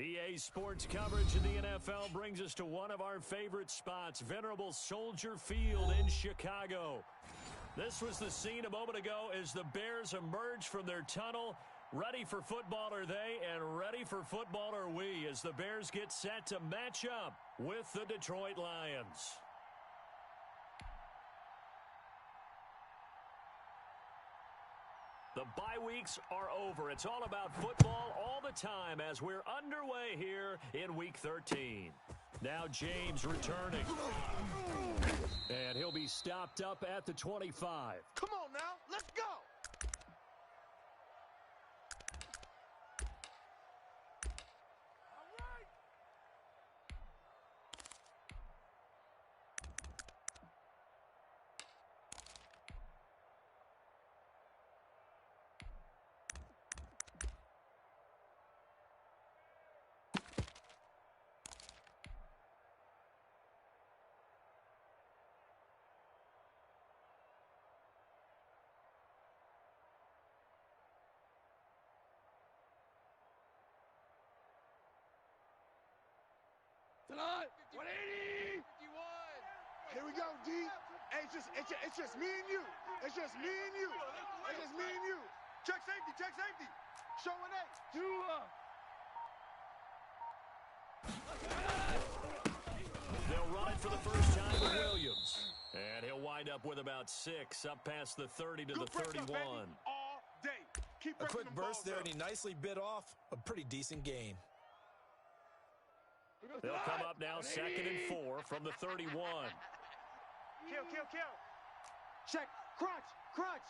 EA Sports coverage of the NFL brings us to one of our favorite spots, venerable Soldier Field in Chicago. This was the scene a moment ago as the Bears emerged from their tunnel. Ready for football are they, and ready for football are we, as the Bears get set to match up with the Detroit Lions. The bye weeks are over. It's all about football all the time as we're underway here in Week 13. Now James returning. And he'll be stopped up at the 25. Come on now, let's go! Tonight, 180! 51! Here we go, D. Hey, it's just me and you. It's just me and you. It's just me and you. Check safety, check safety. Showing eight. They'll run it for the first time with Williams. And he'll wind up with about 6, up past the 30 to the 31. All day. Keep a quick burst there, and he nicely bit off a pretty decent gain. They'll come up now 2nd and 4 from the 31. Kill. Check. Crunch.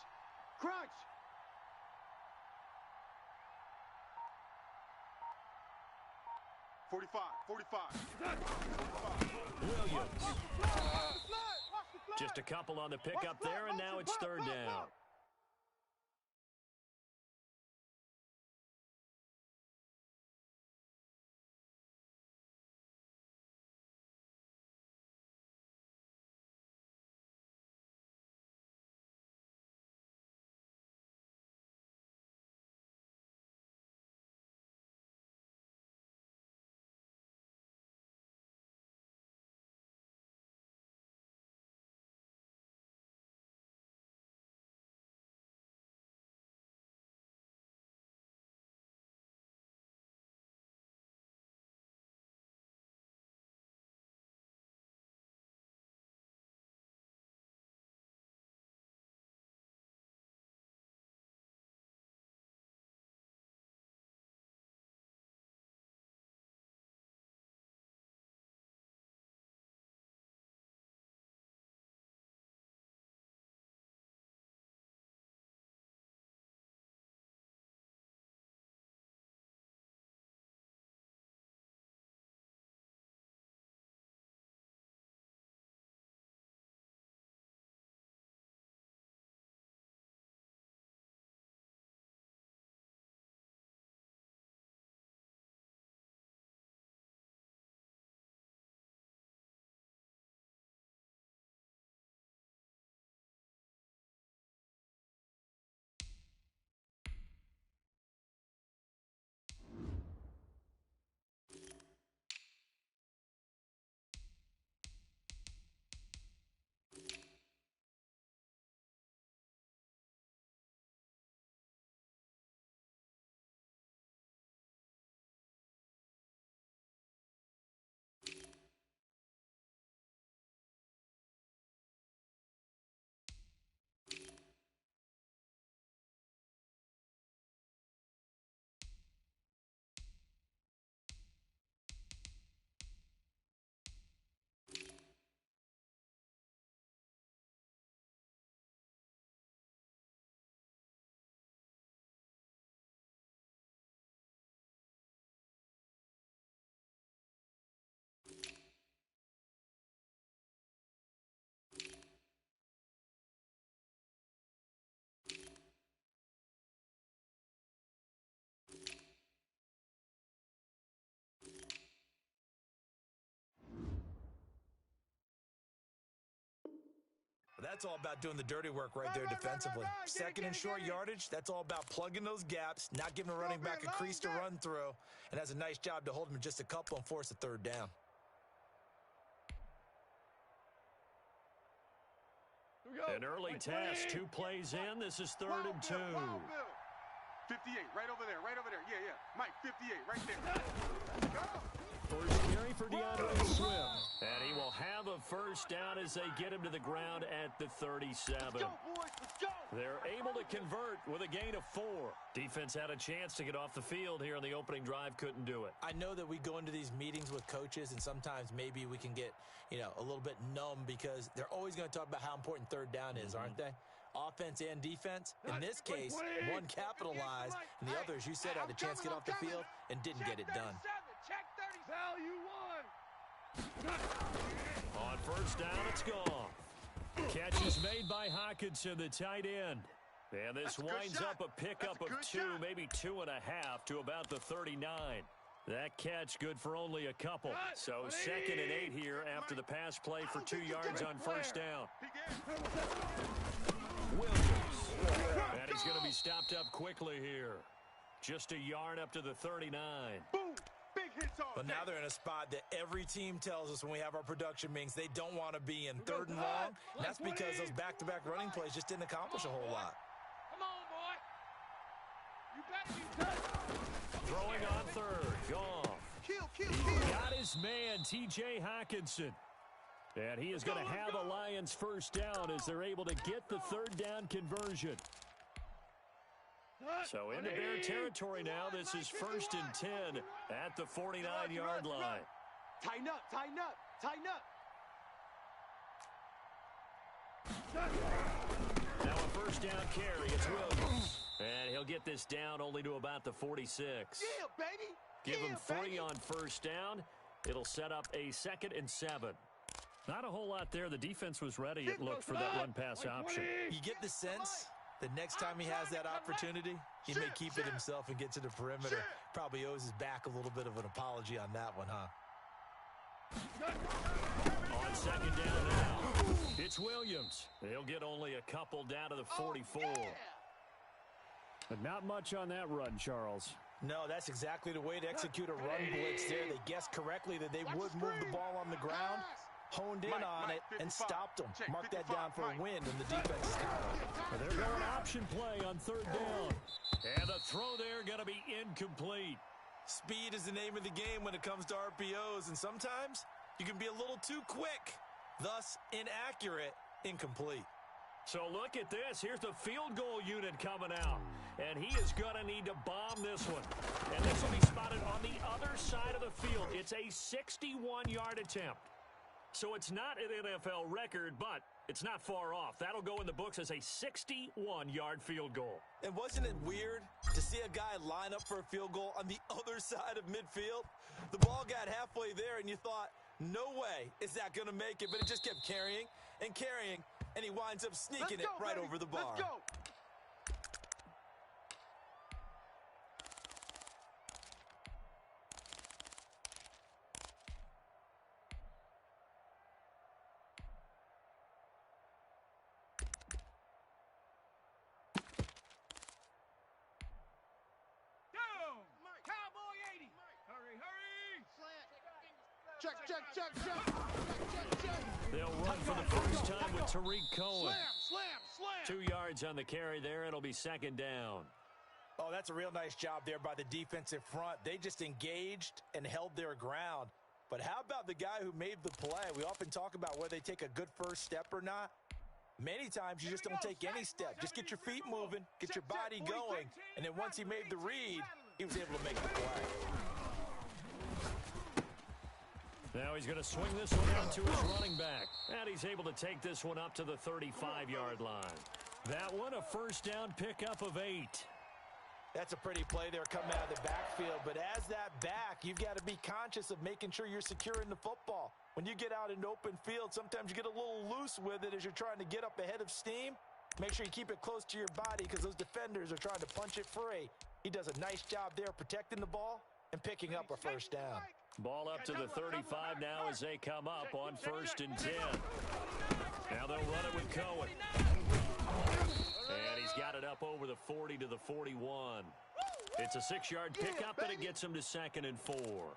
45. Williams. Just a couple on the pickup there, and now it's 3rd down. That's all about doing the dirty work right there defensively. Second and short yardage, that's all about plugging those gaps, not giving a running back a crease to run through, and has a nice job to hold him just a couple and force a third down. An early test, 2 plays in. This is 3rd and 2. 58, right over there. Yeah. Mike, 58, right there. First carry for DeAndre Swift. And he will have a first down as they get him to the ground at the 37. Let's go, boys. Let's go. They're able to convert with a gain of 4. Defense had a chance to get off the field here on the opening drive, couldn't do it. I know that we go into these meetings with coaches, and sometimes maybe we can get, a little bit numb because they're always going to talk about how important third down is, aren't they? Offense and defense. In this case, one capitalized, and the others, you said, had a chance to get off the field and didn't get it done. Check 30. Value 1. On first down, it's gone. Catch is made by Hockenson, the tight end. And this winds up a pickup of 2, maybe 2.5 to about the 39. That catch good for only a couple. So 2nd and 8 here after the pass play for 2 yards on first down. Williams. And he's going to be stopped up quickly here. Just a yard up to the 39. Boom. Big hits on. But now they're in a spot that every team tells us when we have our production meetings they don't want to be in, 3rd and long. And that's because those back-to-back running plays just didn't accomplish a whole lot. Come on, boy. You better be done. Throwing on 3rd. Goff. He got his man, T.J. Hockenson. And he is going to have the Lions first down as they're able to get the 3rd down conversion. So into Bear territory now. This is 1st and 10 at the 49-yard line. Tighten up, tighten up, tighten up. Now a first down carry. It's Williams. And he'll get this down only to about the 46. Yeah, baby. Give him 3 on first down. It'll set up a 2nd and 7. Not a whole lot there. The defense was ready, it looked, for that run-pass option. You get the sense the next time he has that opportunity, he may keep it himself and get to the perimeter. Probably owes his back a little bit of an apology on that one, huh? On 2nd down now, it's Williams. He'll get only a couple down to the 44. But not much on that run, Charles. No, that's exactly the way to execute a run blitz there. They guessed correctly that they would move the ball on the ground, honed in on it, and stopped them. Mark that down for a win, and the defense is counting. They're going option play on 3rd down. And the throw there going to be incomplete. Speed is the name of the game when it comes to RPOs, and sometimes you can be a little too quick, thus inaccurate, incomplete. So look at this. Here's the field goal unit coming out. And he is going to need to bomb this one. And this will be spotted on the other side of the field. It's a 61-yard attempt. So it's not an NFL record, but it's not far off. That'll go in the books as a 61-yard field goal. And wasn't it weird to see a guy line up for a field goal on the other side of midfield? The ball got halfway there, and you thought, no way is that going to make it. But it just kept carrying and carrying, and he winds up sneaking it right over the bar. Let's go. Check. They'll run for the first time with Tariq Cohen. Slam. 2 yards on the carry there. It'll be 2nd down. Oh, that's a real nice job there by the defensive front. They just engaged and held their ground. But how about the guy who made the play? We often talk about whether they take a good first step or not. Many times you just don't take any step. Just get your feet moving, get your body going, and then once he made the read, he was able to make the play. Now he's going to swing this one out to his running back. And he's able to take this one up to the 35-yard line. That one, a first down pickup of 8. That's a pretty play there coming out of the backfield. But as that back, you've got to be conscious of making sure you're securing the football. When you get out in open field, sometimes you get a little loose with it as you're trying to get up ahead of steam. Make sure you keep it close to your body because those defenders are trying to punch it free. He does a nice job there protecting the ball and picking up a first down. Ball up to the 35 now as they come up on 1st and 10. Now they'll run it with Cohen. And he's got it up over the 40 to the 41. It's a 6-yard pickup, and it gets him to 2nd and 4. All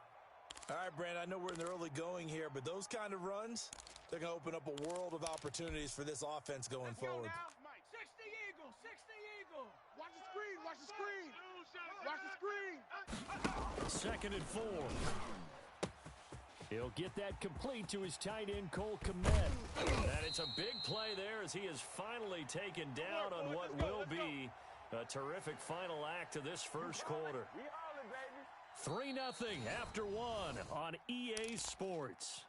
right, Brandon, I know we're in the early going here, but those kind of runs, they're going to open up a world of opportunities for this offense going forward. 60 Eagle, 60 Eagle. Watch the screen, watch the screen. Watch the screen. 2nd and 4. He'll get that complete to his tight end, Cole Kmet. And it's a big play there as he is finally taken down on what will be a terrific final act of this first quarter. 3-0 after 1 on EA Sports.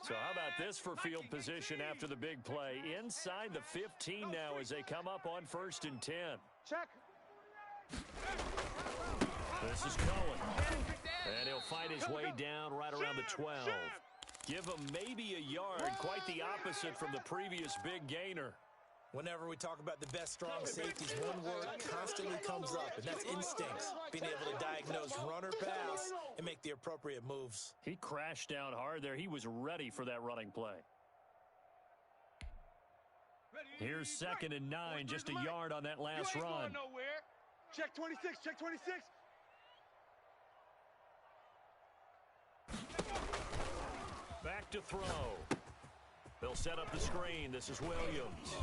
So how about this for field position after the big play? Inside the 15 now as they come up on 1st and 10. Check. This is Cohen. And he'll fight his way down right around the 12. Give him maybe a yard, quite the opposite from the previous big gainer. Whenever we talk about the best strong safeties, one word constantly comes up, and that's instincts. Being able to diagnose run or pass and make the appropriate moves. He crashed down hard there. He was ready for that running play. Here's 2nd and 9, just a yard on that last run. Check 26, check 26. Back to throw. They'll set up the screen. This is Williams.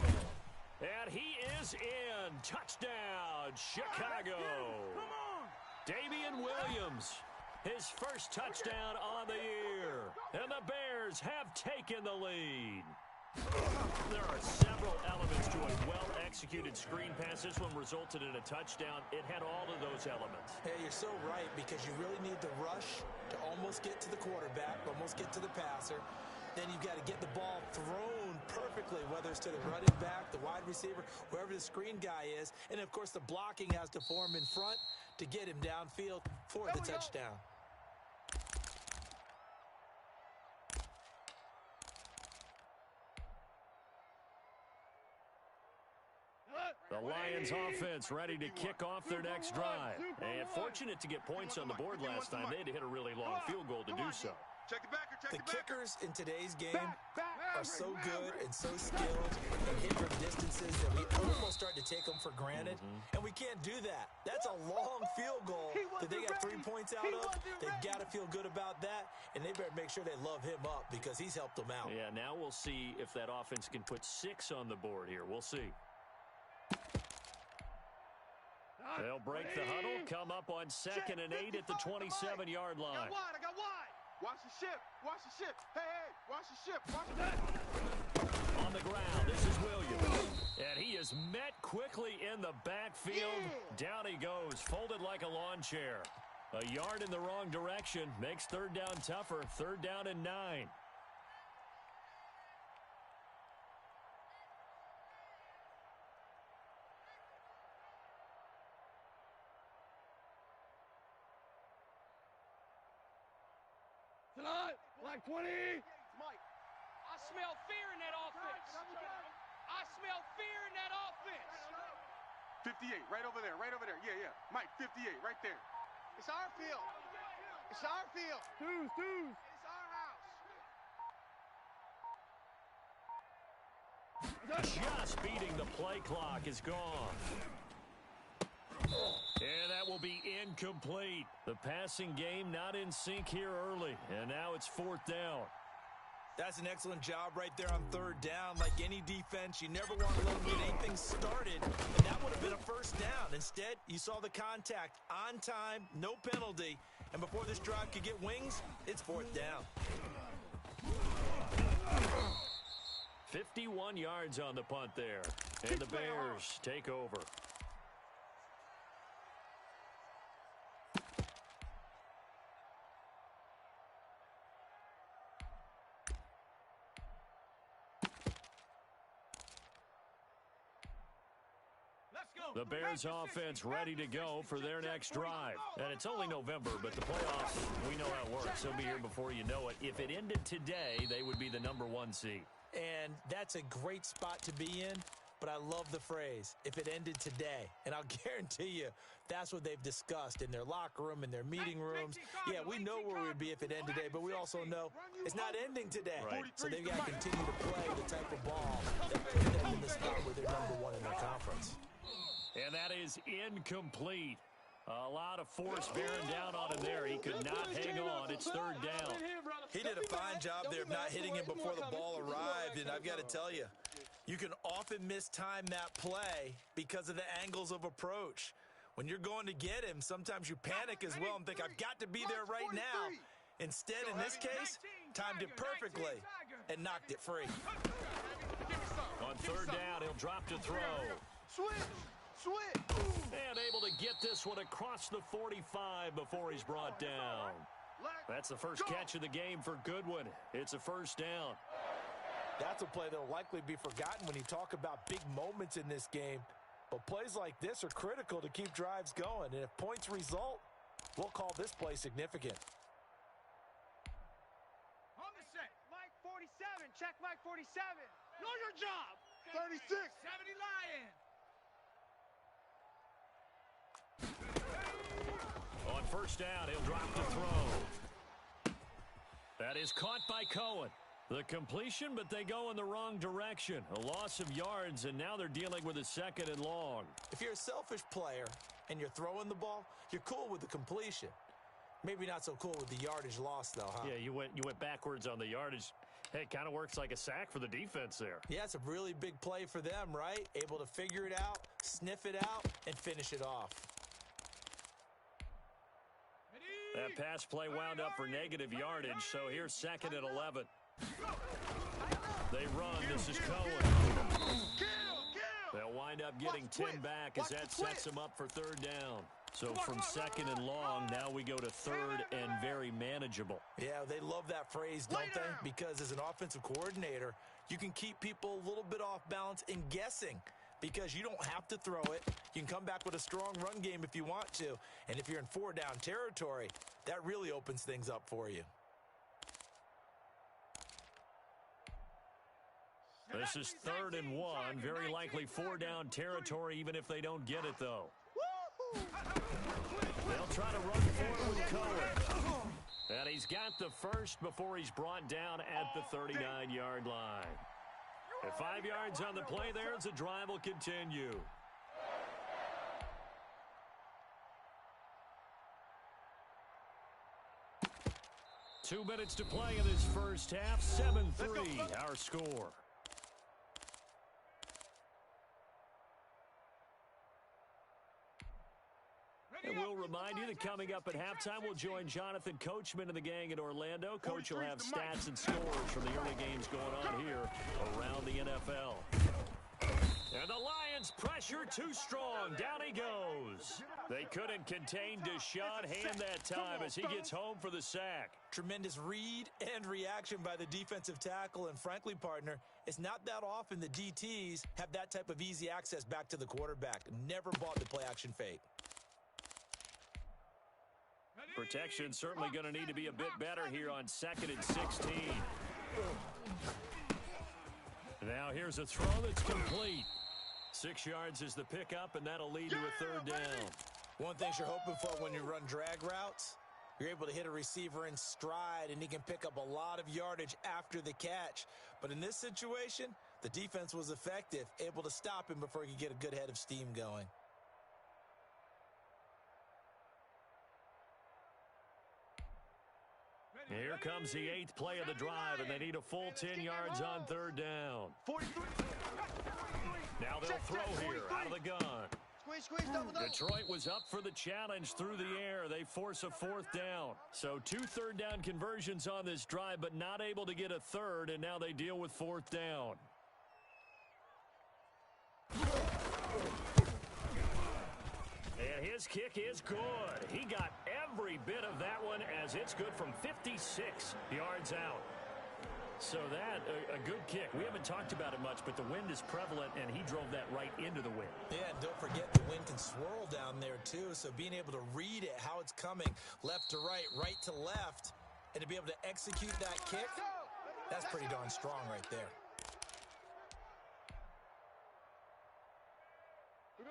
And he is in. Touchdown, Chicago. Damian Williams, his first touchdown on the year. And the Bears have taken the lead. There are several elements to a well-executed screen pass. This one resulted in a touchdown. It had all of those elements. Hey, you're so right, because you really need the rush to almost get to the quarterback, almost get to the passer. Then you've got to get the ball thrown perfectly, whether it's to the running back, the wide receiver, wherever the screen guy is. And, of course, the blocking has to form in front to get him downfield for the touchdown. The Lions offense ready to kick off their next drive. And fortunate to get points on the board last time. They had to hit a really long field goal to do so. Check the backer, check The the backer. kickers in today's game are so good and so skilled and hit from distances that we almost start to take them for granted. And we can't do that. That's a long field goal that they got 3 points out of. They've got to feel good about that, and they better make sure they love him up because he's helped them out. Yeah, now we'll see if that offense can put 6 on the board here. We'll see. They'll break the huddle, come up on 2nd and 8 at the 27-yard line. I got wide. Watch the ship. Watch the ship. Hey, watch the ship. Watch that. On the ground, this is Williams. And he is met quickly in the backfield. Down he goes, folded like a lawn chair. A yard in the wrong direction makes 3rd down tougher. 3rd down and 9. Tonight, like 20. Mike, I smell fear in that offense. I smell fear in that offense. 58, right over there, right over there. Yeah. Mike, 58, right there. It's our field. It's our field. Twos. It's our house. Just beating the play clock is gone. And that will be incomplete. The passing game not in sync here early. And now it's 4th down. That's an excellent job right there on 3rd down. Like any defense, you never want to let them get anything started. And that would have been a 1st down. Instead, you saw the contact on time, no penalty. And before this drive could get wings, it's 4th down. 51 yards on the punt there. And the Bears take over. The Bears offense ready to go for their next drive. And it's only November, but the playoffs, we know how it works. They'll be here before you know it. If it ended today, they would be the #1 seed. And that's a great spot to be in but I love the phrase, if it ended today. And I'll guarantee you that's what they've discussed in their locker room, in their meeting rooms. Yeah, we know where we would be if it ended today, but we also know it's not ending today. Right. So they've got to continue to play the type of ball that put them in the spot where they're #1 in their conference. And that is incomplete. A lot of force bearing down on him there. He could not hang on. It's 3rd down. He did a fine job there of not hitting him before the ball arrived, and I've got to tell you, you can often mistime that play because of the angles of approach. When you're going to get him, sometimes you panic as well and think, I've got to be there right now. Instead, in this case, timed it perfectly and knocked it free. On 3rd down, he'll drop to throw. Switch. And able to get this one across the 45 before he's brought down. That's the first catch of the game for Goodwin. It's a 1st down. That's a play that will likely be forgotten when you talk about big moments in this game. But plays like this are critical to keep drives going. And if points result, we'll call this play significant. On the set. Mike 47. Check Mike 47. Know your job. 36. 70 Lion. On 1st down, he'll drop the throw. That is caught by Cohen. The completion, but they go in the wrong direction. A loss of yards, and now they're dealing with a 2nd and long. If you're a selfish player and you're throwing the ball, you're cool with the completion. Maybe not so cool with the yardage loss, though, huh? Yeah, you went backwards on the yardage. Hey, it kind of works like a sack for the defense there. Yeah, it's a really big play for them, right? Able to figure it out, sniff it out, and finish it off. That pass play wound up for negative yardage, so here's 2nd and 11. They run. This is Cohen. They'll wind up getting 10 back as that sets them up for 3rd down. So from 2nd and long, now we go to 3rd and very manageable. Yeah, they love that phrase, don't they? Because as an offensive coordinator, you can keep people a little bit off balance and guessing. Because you don't have to throw it. You can come back with a strong run game if you want to. And if you're in 4-down territory, that really opens things up for you. This is 3rd and 1. Very likely 4-down territory, even if they don't get it, though. They'll try to run forward with Cohen. And he's got the first before he's brought down at the 39-yard line. At 5 yards on the play there, as the drive will continue. Two minutes to play in this first half. 7-3, our score. And we'll remind you that coming up at halftime, we'll join Jonathan Coachman and the gang in Orlando. Coach will have stats and scores from the early games going on here around the NFL. And the Lions pressure too strong. Down he goes. They couldn't contain Deshaun Hand that time as he gets home for the sack. Tremendous read and reaction by the defensive tackle. And frankly, partner, it's not that often the DTs have that type of easy access back to the quarterback. Never bought the play action fake. Protection certainly going to need to be a bit better here on 2nd and 16. Now here's a throw that's complete. 6 yards is the pickup, and that'll lead to a 3rd down. One thing you're hoping for when you run drag routes, you're able to hit a receiver in stride, and he can pick up a lot of yardage after the catch. But in this situation, the defense was effective, able to stop him before he could get a good head of steam going. Here comes the 8th play of the drive, and they need a full 10 yards on 3rd down. Now they'll throw here out of the gun. Detroit was up for the challenge through the air. They force a 4th down. So 2 third-down conversions on this drive, but not able to get a 3rd, and now they deal with 4th down. And his kick is good. He got every bit of that one as it's good from 56 yards out. So that, a good kick. We haven't talked about it much, but the wind is prevalent, and he drove that right into the wind. Yeah, and don't forget the wind can swirl down there, too. So being able to read it, how it's coming, left to right to left, and to be able to execute that kick, that's pretty darn strong right there.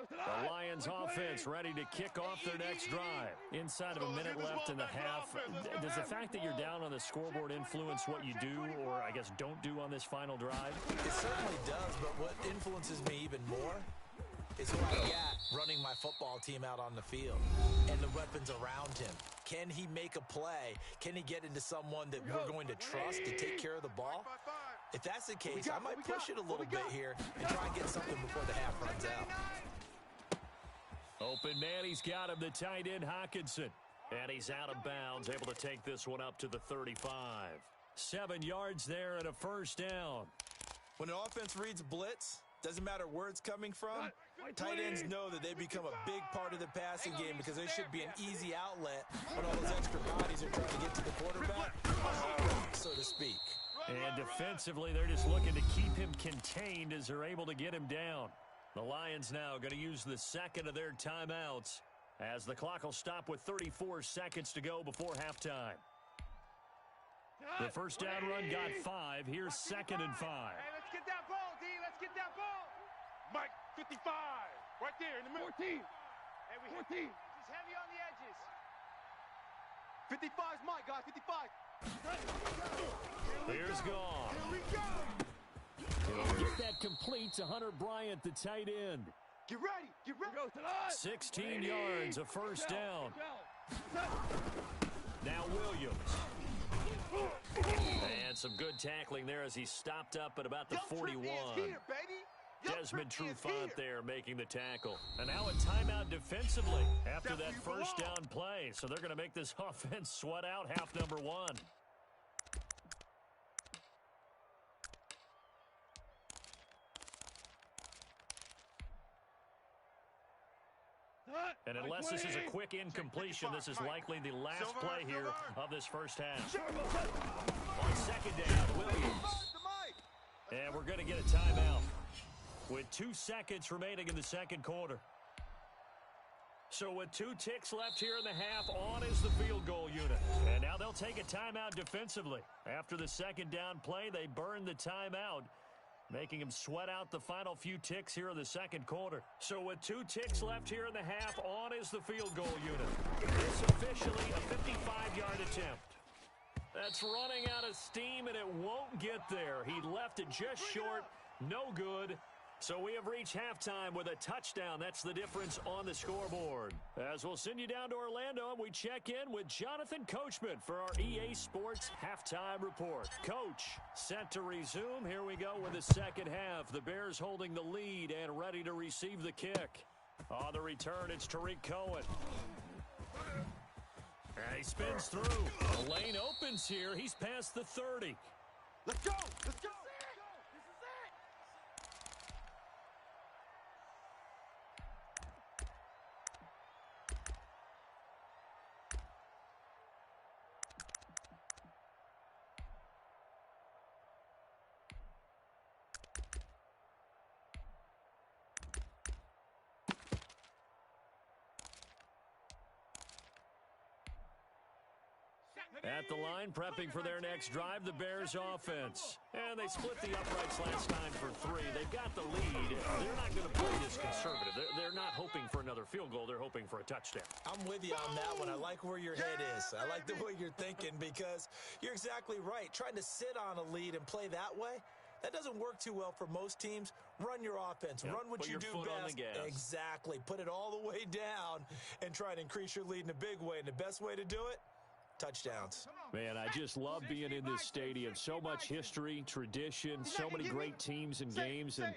The Lions offense ready to kick off their next drive. Inside of a minute left in the half. Does the fact that you're down on the scoreboard influence what you do, or I guess don't do on this final drive? It certainly does, but what influences me even more is who I got running my football team out on the field and the weapons around him. Can he make a play? Can he get into someone that we're going to trust to take care of the ball? If that's the case, I might push it a little bit here and try and get something before the half runs out. Open man, he's got him, the tight end Hockenson. And he's out of bounds, able to take this one up to the 35. 7 yards there and a first down. When an offense reads blitz, doesn't matter where it's coming from, tight ends know that they become a big part of the passing game because they should be an easy outlet when all those extra bodies are trying to get to the quarterback, so to speak. And defensively, they're just looking to keep him contained as they're able to get him down. The Lions now going to use the second of their timeouts as the clock will stop with 34 seconds to go before halftime. The first down run got 5. Here's 2nd and 5. Hey, let's get that ball, D. Let's get that ball. Mike, 55. Right there in the middle. 14. Hey, 14. Just heavy on the edges. 55's Mike, guys. 55. Here's gone. Here we go. He'll get that complete to Hunter Bryant, the tight end. Get ready. Get ready. 16 yards, a first down. Now Williams. And some good tackling there as he stopped up at about the 41. Desmond Trufant there making the tackle. And now a timeout defensively after that first down play. So they're going to make this offense sweat out half number 1. And unless this is a quick incompletion, this is likely the last play here of this first half. On second down, Williams. And we're going to get a timeout with 2 seconds remaining in the second quarter. So with 2 ticks left here in the half, on is the field goal unit. And now they'll take a timeout defensively. After the second down play, they burn the timeout, making him sweat out the final few ticks here in the second quarter. So with 2 ticks left here in the half, on is the field goal unit. It's officially a 55-yard attempt. That's running out of steam, and it won't get there. He left it just short, no good. So we have reached halftime with a touchdown. That's the difference on the scoreboard. As we'll send you down to Orlando, and we check in with Jonathan Coachman for our EA Sports Halftime Report. Coach, set to resume. Here we go with the second half. The Bears holding the lead and ready to receive the kick. On the return, it's Tariq Cohen. And he spins through. The lane opens here. He's past the 30. Let's go. Let's go. At the line, prepping for their next drive, the Bears offense. And they split the uprights last time for 3. They've got the lead. They're not going to play this conservative. They're not hoping for another field goal. They're hoping for a touchdown. I'm with you on that one. I like where your head is. I like the way you're thinking because you're exactly right. Trying to sit on a lead and play that way, that doesn't work too well for most teams. Run your offense. Yep. Run what Put you your do foot best. on the gas. Exactly. Put it all the way down and try to increase your lead in a big way. And the best way to do it, touchdowns. Man, I just love being in this stadium. So much history, tradition, so many great teams and games, and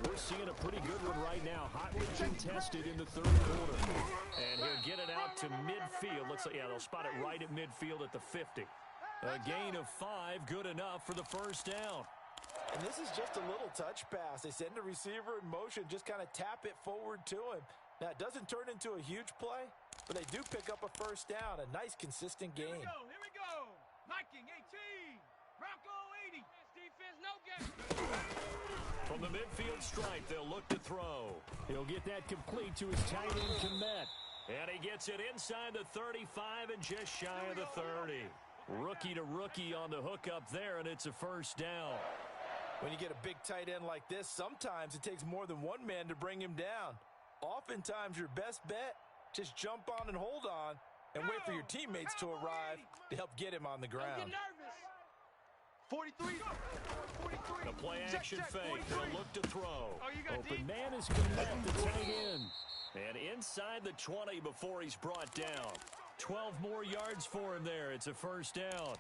we're seeing a pretty good one right now. Hotly contested in the third quarter. And he'll get it out to midfield. Looks like, yeah, they'll spot it right at midfield at the 50. A gain of 5, good enough for the first down. And this is just a little touch pass. They send the receiver in motion, just kind of tap it forward to him. Now, it doesn't turn into a huge play, but they do pick up a first down, a nice, consistent gain. Here we go. Viking 18. Bronco 80. Defense, no game. From the midfield stripe, they'll look to throw. He'll get that complete to his tight end, Kmet. And he gets it inside the 35 and just shy of the 30. Rookie to rookie on the hookup there, and it's a first down. When you get a big tight end like this, sometimes it takes more than one man to bring him down. Oftentimes, your best bet, just jump on and hold on and wait for your teammates to arrive to help get him on the Don't get ground. nervous. 43. 43. The play action Check, fake. 43. They'll look to throw. Oh, you got Open deep. man is coming at the tight end. And inside the 20 before he's brought down. 12 more yards for him there. It's a first down.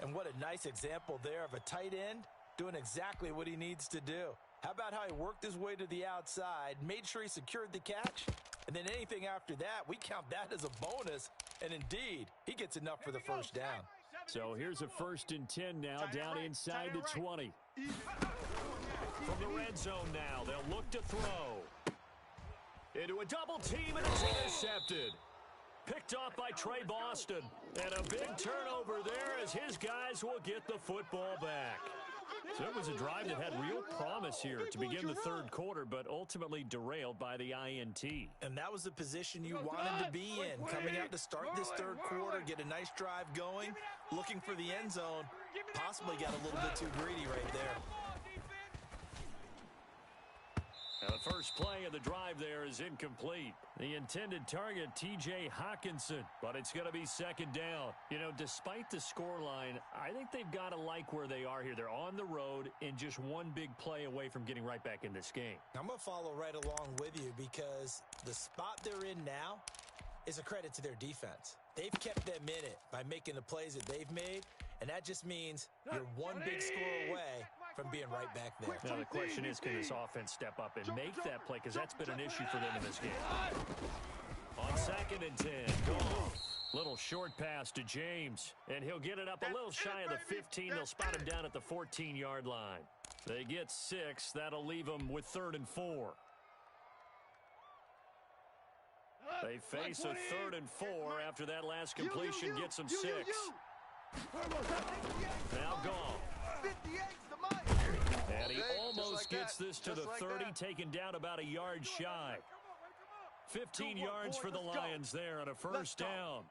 And what a nice example there of a tight end doing exactly what he needs to do. How about how he worked his way to the outside, made sure he secured the catch, and then anything after that, we count that as a bonus. And indeed, he gets enough for the first down. So here's a 1st and 10 now down inside the 20. From the red zone now, they'll look to throw. Into a double team, and it's intercepted. Picked off by Trey Boston. And a big turnover there as his guys will get the football back. So it was a drive that had real promise here to begin the third quarter, but ultimately derailed by the INT. And that was the position you wanted to be in, coming out to start this third quarter, get a nice drive going, looking for the end zone, possibly got a little bit too greedy right there. Now the first play of the drive there is incomplete. The intended target, T.J. Hawkinson, but it's going to be second down. You know, despite the scoreline, I think they've got to like where they are here. They're on the road and just one big play away from getting right back in this game. I'm going to follow right along with you because the spot they're in now is a credit to their defense. They've kept them in it by making the plays that they've made, and that just means you're one big score away from being right back there. Now the question is, can this offense step up and make that play? Because that's been an issue for them in this game. On 2nd and 10, goal. Little short pass to James, and he'll get it up a little shy of the 15. They'll spot him down at the 14-yard line. They get 6. That'll leave them with 3rd and 4. They face a 3rd and 4 after that last completion gets them 6. Now gone. 58's the mic. And he Okay, almost just like gets that. this to Just the like 30, that. taken down about a yard shy. 15 yards for the Lions there on a first down.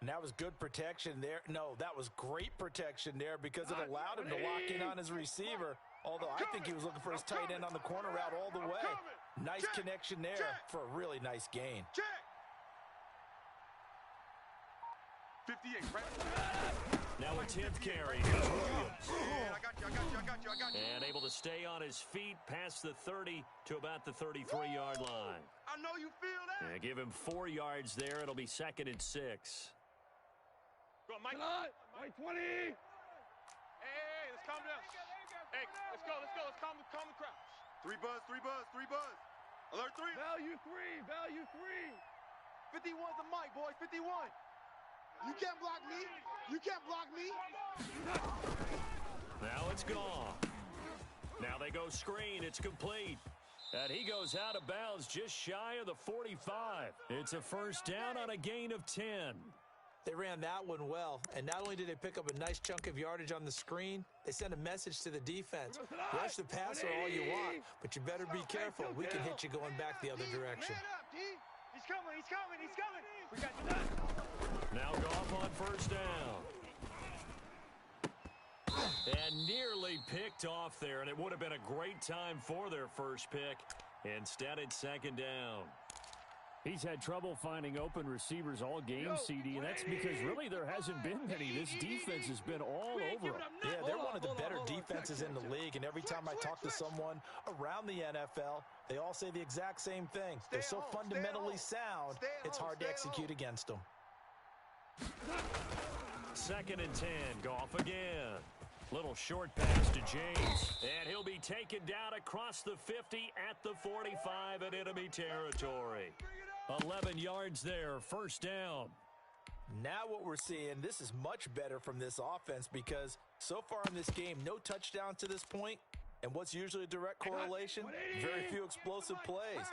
And that was good protection there. No, that was great protection there because it allowed him to lock in on his receiver. Although I think he was looking for his tight end on the corner route all the way. Nice connection there for a really nice gain. Check. 58, right? Now a 10th carry. Here's Williams. Yeah, I got you. And able to stay on his feet past the 30 to about the 33-yard line. I know you feel that. And give him 4 yards there. It'll be 2nd and 6. Go, Mike. Mike 20. Hey, let's calm down. Hey, let's go. Let's calm the crowd. 3 buzz. Alert 3. Value 3. 51's the mic, boys. 51. You can't block me. Now it's gone. Now they go screen. It's complete. And he goes out of bounds just shy of the 45. It's a first down on a gain of 10. They ran that one well, and not only did they pick up a nice chunk of yardage on the screen, they sent a message to the defense. Rush the passer all you want, but you better be careful. We can hit you going back the other direction. Man up, D. He's coming. We got you done. Now Goff on first down. And nearly picked off there, and it would have been a great time for their first pick. Instead, it's 2nd down. He's had trouble finding open receivers all game, CD, and that's because really there hasn't been many. This defense has been all over him. Yeah, they're one of the better defenses in the league, and every time I talk to someone around the NFL, they all say the exact same thing. They're so fundamentally sound, it's hard to execute against them. 2nd and 10, Goff again. Little short pass to James, and he'll be taken down across the 50 at the 45 in enemy territory. 11 yards there, first down. Now what we're seeing, this is much better from this offense because so far in this game, no touchdowns to this point. And what's usually a direct correlation? Very few explosive plays.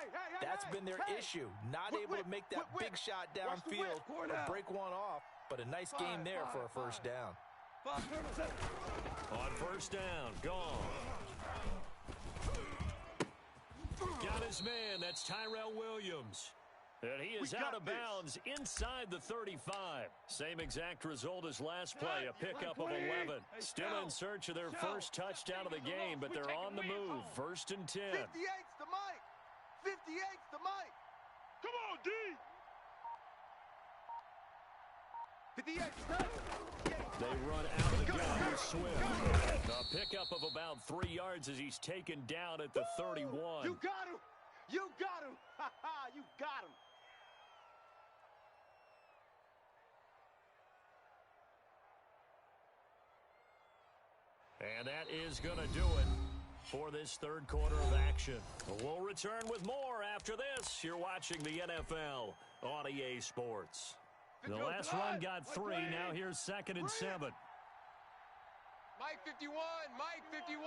That's been their issue. Not able to make that big shot downfield or break one off, but a nice game there for a first down. On first down, gone. Got his man, that's Tyrell Williams. And he is out of bounds inside the 35. Same exact result as last play, a pickup of 11. Still in search of their first touchdown of the game, but they're on the move. 1st and 10. 58's the mic. 58's the mic. Come on, D. 58. They run out of the gun with Swift. A pickup of about 3 yards as he's taken down at the 31. You got him. You got him. Ha ha, you got him. And that is going to do it for this third quarter of action. We'll return with more after this. You're watching the NFL on EA Sports. The last run got 3. Now here's 2nd and 7. Mike 51, Mike 51.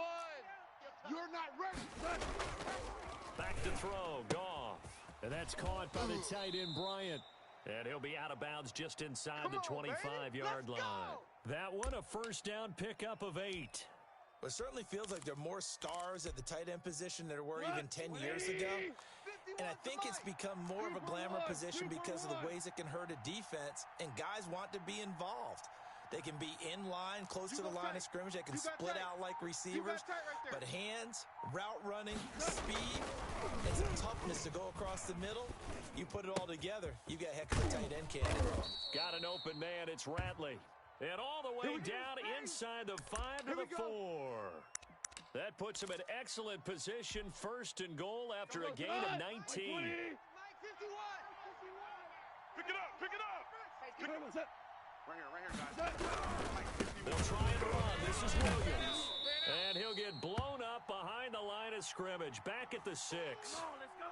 You're not ready. Back to throw, Goff. And that's caught by the tight end, Bryant. And he'll be out of bounds just inside the 25-yard line. That one, a first down pickup of 8. Well, it certainly feels like there are more stars at the tight end position than there were even 10 years ago. And I think it's become more of a glamour position because of the ways it can hurt a defense, and guys want to be involved. They can be in line, close to the line of scrimmage. They can split out like receivers. But hands, route running, speed, and some toughness to go across the middle, you put it all together, you got a heck of a tight end candidate. Got an open man, it's Ratley. And all the way down inside the 5 to the 4. That puts him in excellent position, 1st and goal after a gain of 19. Mike 51. Pick it up, pick it up. Pick it up. Right here, guys. They'll try and run. This is Williams. And he'll get blown up behind the line of scrimmage. Back at the 6.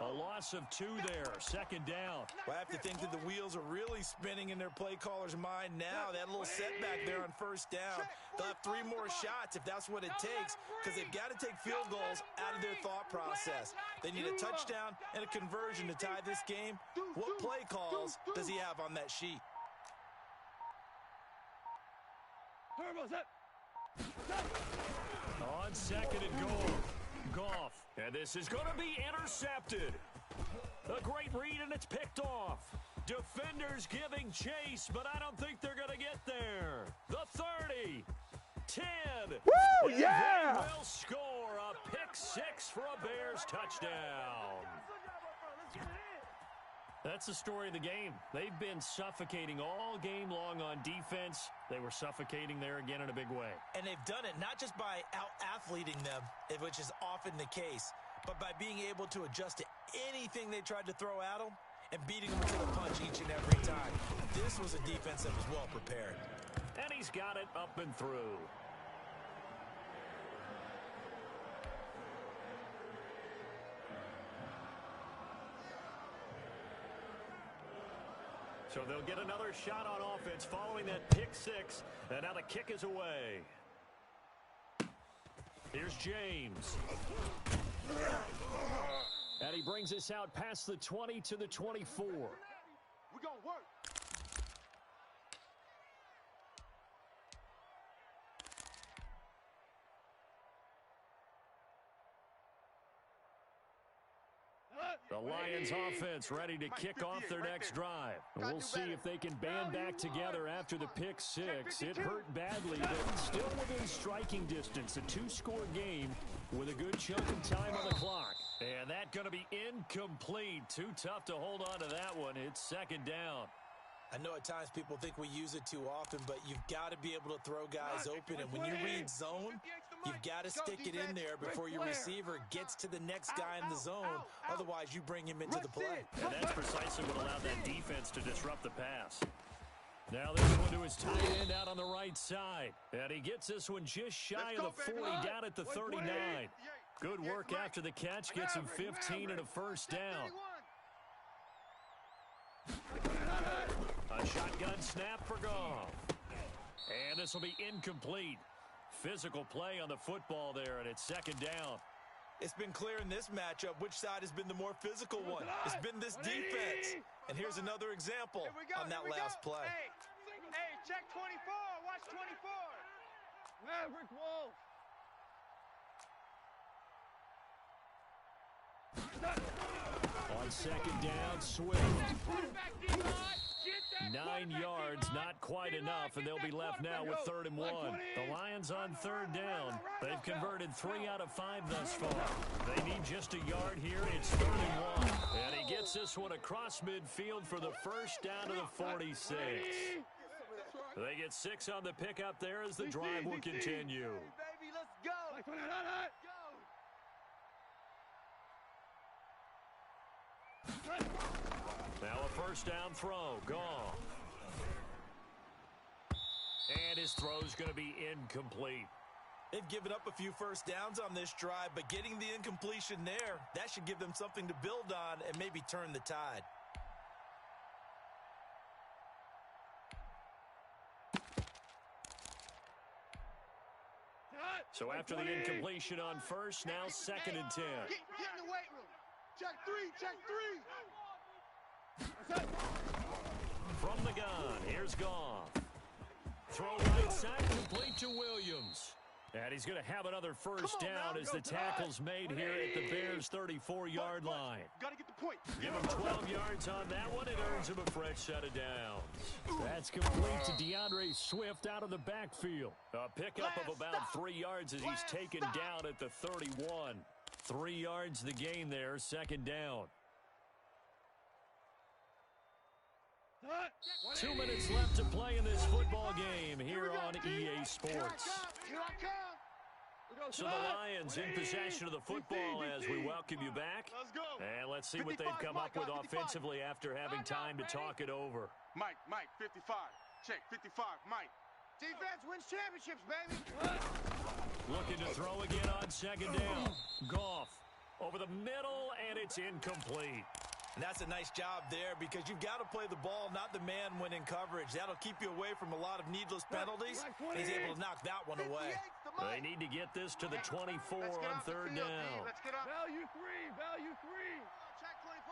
A loss of 2 there. 2nd down. Well, I have to think that the wheels are really spinning in their play caller's mind now. That little setback there on 1st down. They'll have 3 more shots if that's what it takes, because they've got to take field goals out of their thought process. They need a touchdown and a conversion to tie this game. What play calls does he have on that sheet? On 2nd and goal. Goff. And this is going to be intercepted. A great read, and it's picked off. Defenders giving chase, but I don't think they're going to get there. The 30. 10. Woo, and yeah! They will score a pick 6 for a Bears touchdown. That's the story of the game. They've been suffocating all game long on defense. They were suffocating there again in a big way. And they've done it not just by out-athleting them, which is often the case, but by being able to adjust to anything they tried to throw at them and beating them to the punch each and every time. This was a defense that was well prepared. And he's got it up and through. So they'll get another shot on offense following that pick 6. And now the kick is away. Here's James. And he brings us out past the 20 to the 24. We're going to work. The Lions offense ready to kick off their next drive. We'll see if they can band back together after the pick 6. It hurt badly, but still within striking distance. A 2-score game with a good chunk of time on the clock. And that going to be incomplete. Too tough to hold on to that one. It's 2nd down. I know at times people think we use it too often, but you've got to be able to throw guys open. And when you read zone, you've got to stick it in there before your receiver gets to the next guy in the zone. Otherwise, you bring him into the play. And that's precisely what allowed that defense to disrupt the pass. Now this one to his tight end out on the right side. And he gets this one just shy of the 40 down at the 39. Good work after the catch. Gets him 15 and a first down. A shotgun snap for Goff. And this will be incomplete. Physical play on the football there, and it's 2nd down. It's been clear in this matchup which side has been the more physical one. It's been this defense. And here's another example on that last play. Hey, check 24. Watch 24. Maverick Wolf. On 2nd down, Swift. Quarterback D-line. Get 9 yards, not quite enough, and they'll be left now with 3rd and 1. The Lions on 3rd down. They've converted 3 out of 5 thus far. They need just a yard here. It's 3rd and 1. And he gets this one across midfield for the first down to the 46. They get 6 on the pickup there as the drive will continue. Baby, let's go. Now a first down throw. Gone. And his throw's going to be incomplete. They've given up a few first downs on this drive, but getting the incompletion there, that should give them something to build on and maybe turn the tide. So after the incompletion on first, now 2nd and 10. Get in the weight room. Check 3. From the gun, here's Goff. Throw right side, complete to Williams. And he's going to have another first down as the tackle's made here at the Bears' 34-yard line. Got to get the point. Give him 12 yards on that one. It earns him a fresh set of downs. That's complete to DeAndre Swift out of the backfield. A pickup of about 3 yards as he's taken down at the 31. 3 yards the gain there, 2nd down. 2 minutes left to play in this football game here on EA Sports. Here I come. So the Lions in possession of the football as we welcome you back. Let's go. And let's see what they've come up with offensively after having time to talk it over. Mike, 55. Check, 55, Mike. Defense wins championships, baby. Looking to throw again on 2nd down. Goff over the middle, and it's incomplete. And that's a nice job there because you've got to play the ball, not the man when in coverage. That'll keep you away from a lot of needless penalties. He's able to knock that one away. They need to get this to the 24 on 3rd down. Let's get up. Value 3. Check 24.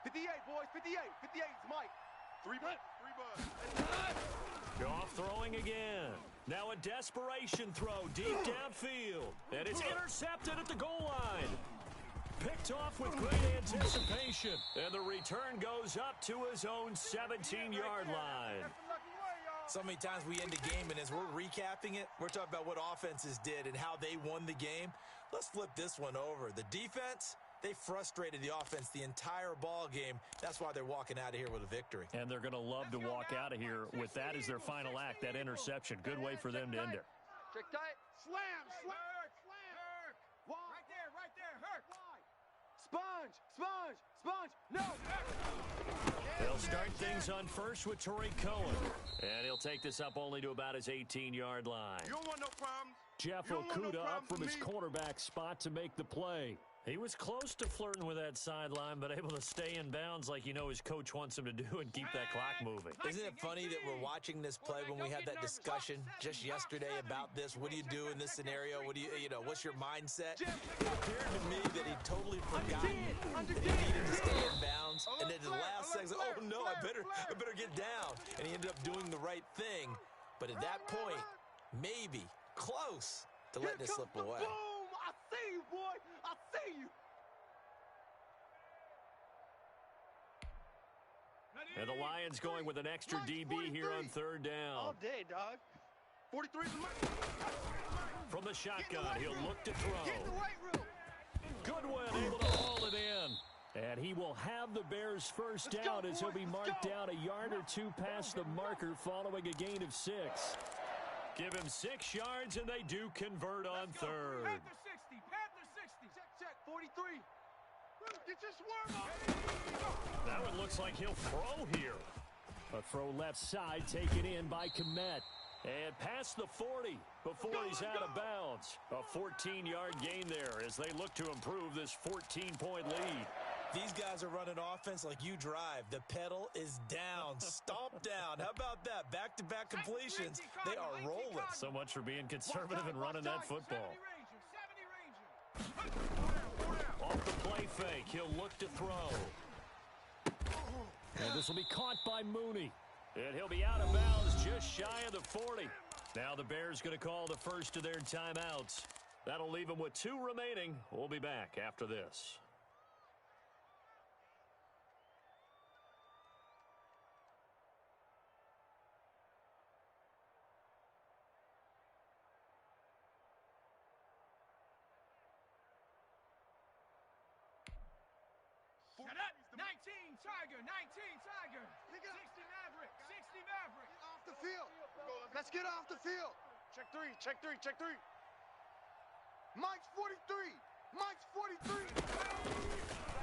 58, boys, 58. 58 is Mike. 3 bucks. Goff throwing again. Now a desperation throw deep downfield. And it's intercepted at the goal line. Picked off with great anticipation. And the return goes up to his own 17-yard line. So many times we end a game, and as we're recapping it, we're talking about what offenses did and how they won the game. Let's flip this one over. The defense, they frustrated the offense the entire ball game. That's why they're walking out of here with a victory. And they're going to love to walk out of here with that as their final act, that interception. Good way for them to end it. Trick tight. Slam. Right there. Hurt. Sponge. No. They'll start things on first with Torrey Cohen. And he'll take this up only to about his 18-yard line. You don't want no problems. Jeff Okudah up from his cornerback spot to make the play. He was close to flirting with that sideline, but able to stay in bounds like you know his coach wants him to do and keep that clock moving. Isn't it funny that we're watching this play when we had that discussion just yesterday about this? What do you do in this scenario? What do you know, what's your mindset? It appeared to me that he totally forgot that he needed to stay in bounds. And then the last second, oh no, I better get down. And he ended up doing the right thing. But at that point, maybe close to letting it slip away. Boom! I see you, boy. I see you. And the Lions going with an extra DB here on 3rd down. All day, dog. 43 is the money. From the shotgun, he'll look to throw. Get in the weight room. Goodwin able to haul it in. And he will have the Bears' first down as he'll be marked down a yard or two past the marker following a gain of 6. Give him 6 yards, and they do convert on 3rd. Panther 60. Check. 43. Get your swerve on. That one looks like he'll throw here. A throw left side taken in by Kmet. And past the 40 before he's out of bounds. A 14-yard gain there as they look to improve this 14-point lead. These guys are running offense like you drive. The pedal is down, stomped down. How about that? Back-to-back completions. They are rolling. So much for being conservative and running that football. Off the play fake, he'll look to throw. And this will be caught by Mooney. And he'll be out of bounds just shy of the 40. Now the Bears going to call the first of their timeouts. That'll leave them with 2 remaining. We'll be back after this. Tiger, 19, Tiger. 60 Maverick, 60 Maverick. Off the field. Let's get off the field. Check three, check three, check three. Mike's 43. Mike's 43.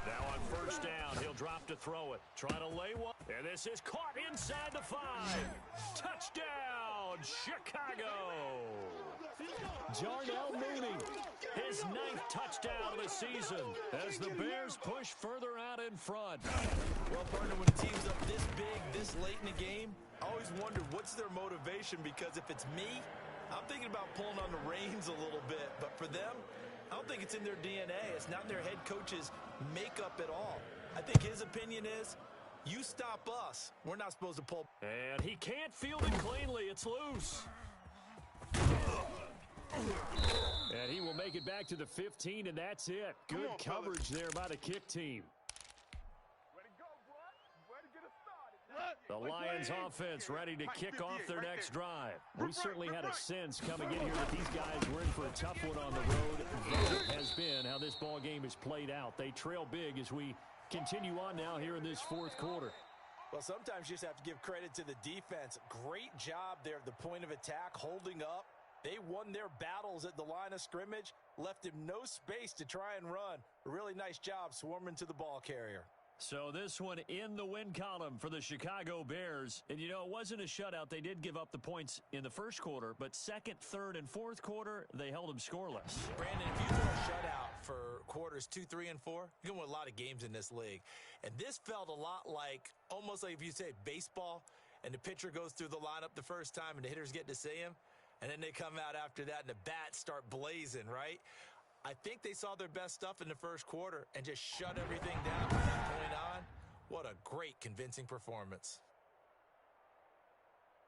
Now on first down, he'll drop to throw it. Try to lay one. And this is caught inside the 5. Touchdown, Chicago. Darnell Mooney, his 9th touchdown of the season as the Bears push further out in front. Well, partner, when a team's up this big, this late in the game, I always wonder what's their motivation, because if it's me, I'm thinking about pulling on the reins a little bit. But for them, I don't think it's in their DNA. It's not in their head coach's makeup at all. I think his opinion is, you stop us, we're not supposed to pull. And he can't field it cleanly. It's loose. And he will make it back to the 15, and that's it. Good coverage there by the kick team. The Lions offense ready to kick off their next drive. We certainly had a sense coming in here that these guys were in for a tough one on the road. That has been how this ball game is played out. They trail big as we continue on now here in this 4th quarter. Well, sometimes you just have to give credit to the defense. Great job there at the point of attack, holding up. They won their battles at the line of scrimmage, left him no space to try and run. A really nice job swarming to the ball carrier. So this one in the win column for the Chicago Bears. And, you know, it wasn't a shutout. They did give up the points in the first quarter, but second, third, and fourth quarter, they held them scoreless. Brandon, if you throw a shutout for quarters 2, 3, and 4, you're going to win a lot of games in this league. And this felt a lot like, almost like if you say baseball, and the pitcher goes through the lineup the first time, and the hitters get to see him, and then they come out after that, and the bats start blazing, right? I think they saw their best stuff in the first quarter and just shut everything down from that point on. What a great, convincing performance.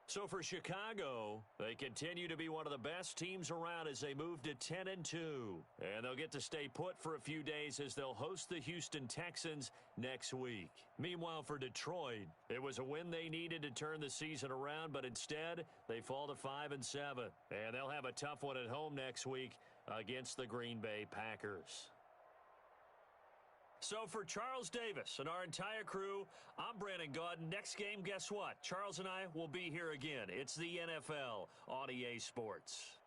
So for Chicago, they continue to be one of the best teams around as they move to 10-2. And they'll get to stay put for a few days as they'll host the Houston Texans next week. Meanwhile, for Detroit, it was a win they needed to turn the season around, but instead, they fall to 5-7. And they'll have a tough one at home next week against the Green Bay Packers. So for Charles Davis and our entire crew, I'm Brandon Gaudin. Next game, guess what? Charles and I will be here again. It's the NFL on EA Sports.